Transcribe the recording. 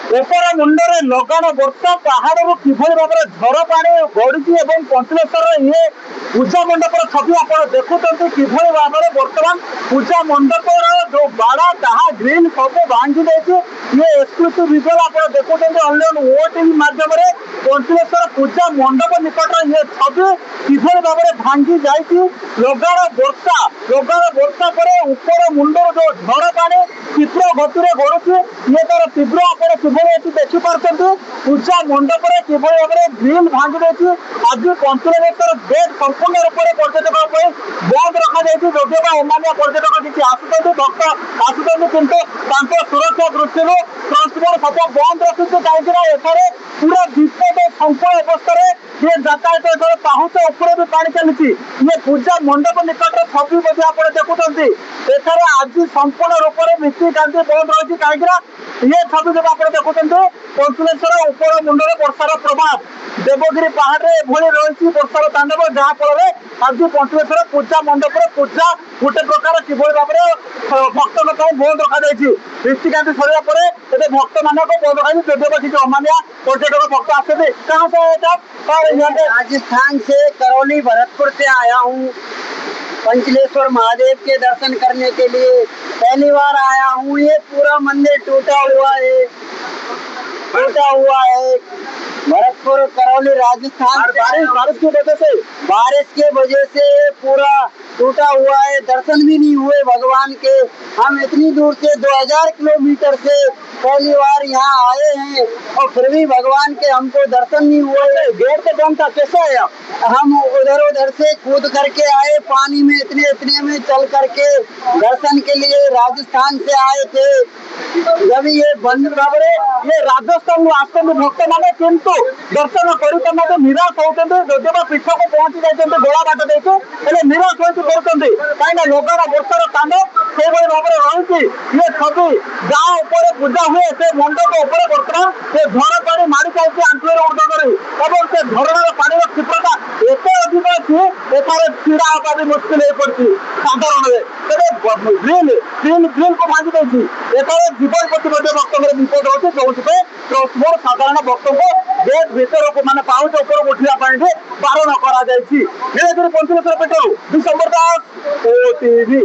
ଉପର ମୁଣ୍ଡରେ ଲଗାଣ ବର୍ଷା ପାହାଡ଼ରୁ କିଭଳି ଭାବରେ ଝଡ଼ ପାଣି ଗଡ଼ିଛି ଏବଂ ପଞ୍ଚଲିଙ୍ଗେଶ୍ୱର ଇଏ ପୂଜା ମଣ୍ଡପର ଛବି ଆପଣ ଦେଖୁଛନ୍ତି କିଭଳି ଭାବରେ ବର୍ତ୍ତମାନ ପୂଜା ମଣ୍ଡପର ଯୋଉ ବାଡ଼ ତାହା ଗ୍ରିଲ୍ ସବୁ ଭାଙ୍ଗି ଦେଇଛି। ଇଏ ଏକ୍ସକ୍ଲୁସିଭ ଭିଜୁଆଲ ଆପଣ ଦେଖୁଛନ୍ତି ଅନଲାଇନ୍ ଓଟିଭି ମାଧ୍ୟମରେ ପଞ୍ଚଲିଙ୍ଗେଶ୍ୱର ପୂଜା ମଣ୍ଡପ ନିକଟରେ ଇଏ ଛବି କିଭଳି ଭାବରେ ଭାଙ୍ଗି ଯାଇଛି। ଲଗାଣ ବର୍ଷା ପରେ ଉପର ମୁଣ୍ଡରୁ ଯୋଉ ଝଡ଼ ପାଣି ତୀବ୍ର ଗତିରେ ଗଡ଼ୁଛି ଇଏ ତାର ତୀବ୍ର ଆପଣ କିଭଳି ଏଠି ଦେଖିପାରୁଛନ୍ତି ପୂଜା ମଣ୍ଡପରେ କିଭଳି ଭାବରେ ଗ୍ରିଲ୍ ଭାଙ୍ଗି ଦେଇଛି। ଆଜି ପଞ୍ଚଲିଙ୍ଗେଶ୍ୱର ଗେଟ୍ ସମ୍ପୂର୍ଣ୍ଣ ରୂପରେ ପର୍ଯ୍ୟଟକଙ୍କ ପାଇଁ ବନ୍ଦ ରଖାଯାଇଛି। ଯଦିଓ ବା ଅମାନିଆ ପର୍ଯ୍ୟଟକ କିଛି ଆସୁଛନ୍ତି ଭକ୍ତ ଆସୁଛନ୍ତି କିନ୍ତୁ ତାଙ୍କ ସୁରକ୍ଷା ଦୃଷ୍ଟିରୁ ଟ୍ରାନ୍ସପୋର୍ଟ ସବୁ ବନ୍ଦ ରଖିଛି କାହିଁକିନା ଏଠାରେ ପୁରା ବିପଦ ସଂକୁଳ ଅବସ୍ଥାରେ ଇଏ ଯାତାୟାତ ଏଠାରେ ପାହୁଚ ଉପରେ ବି ପାଣି ଚାଲିଛି। ଇଏ ପୂଜା ମଣ୍ଡପ ନିକଟରେ ଛବି ମଧ୍ୟ ଆପଣ ଦେଖୁଛନ୍ତି ଏଠାରେ ଆଜି ସମ୍ପୂର୍ଣ୍ଣ ରୂପରେ ନୀତିକାନ୍ତି ବନ୍ଦ ରହିଛି କାହିଁକିନା ଇଏ ଛବି ଯୋଉ ଆପଣ ଦେଖୁଛନ୍ତି ପଞ୍ଚଲିଙ୍ଗେଶ୍ୱର ଉପର ମୁଣ୍ଡରେ ବର୍ଷାର ପ୍ରଭାବ ଦେବଗିରି ପାହାଡ଼ରେ ଏଭଳି ରହିଛି ବର୍ଷାର ତାଣ୍ଡବ ଯାହା ଫଳରେ ଆଜି ପଞ୍ଚଲିଙ୍ଗେଶ୍ୱର ପୂଜା ମଣ୍ଡପରେ ପୂଜା ଗୋଟେ ପ୍ରକାର କିଭଳି ଭାବରେ ଭକ୍ତଙ୍କ ପାଇଁ ବନ୍ଦ ରଖାଯାଇଛି। ନୀତିକାନ୍ତି ସରିବା ପରେ ଏବେ ଭକ୍ତମାନଙ୍କ ବନ୍ଦ ରଖାଯାଇଛି। ଯଦିଓ ବା କିଛି ଅମାନିଆ पर्यटक भक्त आते थे कहाँ से आए थे आप? और यहाँ पे राजस्थान से करौली भरतपुर से आया हूँ पंचलेश्वर महादेव के दर्शन करने के लिए। पहली बार आया हूँ। ये पूरा मंदिर टूटा हुआ है भरतपुर करौली राजस्थान। बारिश की वजह से पूरा टूटा हुआ है। दर्शन भी नहीं हुए भगवान के। हम इतनी दूर से 2000 किलोमीटर से पहली बार यहाँ आए हैं और फिर भी भगवान के हमको दर्शन नहीं हुए। गेट पे कौन था कैसे आया? हम उधर से कूद करके आए पानी में इतने में चल करके दर्शन के लिए राजस्थान से आए थे। जब ये बंद भाବରେ ये राजस्थान आसते भक्त मैंने किंतु दर्शन कर निराश होते जदि पीठक पहुंची जाते गोला बाट देखे निराश होती कहीं लगाण वर्षार तांडव से भाव रही। ये छवि जहाँ उपर पूजा हुए से मंडप उपर बर्तमान से झड़ पानी मारी चलती आंठुए उर्धर और से झरणार पानी क्षिप्रता एत अधिक अच्छी एठार छीड़ा हवा भी मुस्किल हो पड़ी साधारण ग्रिल को भांगी देती एठार जीवन प्रति भक्त विपद होती जो ट्रांसपोर्ट साधारण भक्त को गेट भीतर को माने पाउच ऊपर उठा बारण कर पंचलेश्वर पेटू दिसंबर दास ओटीवी।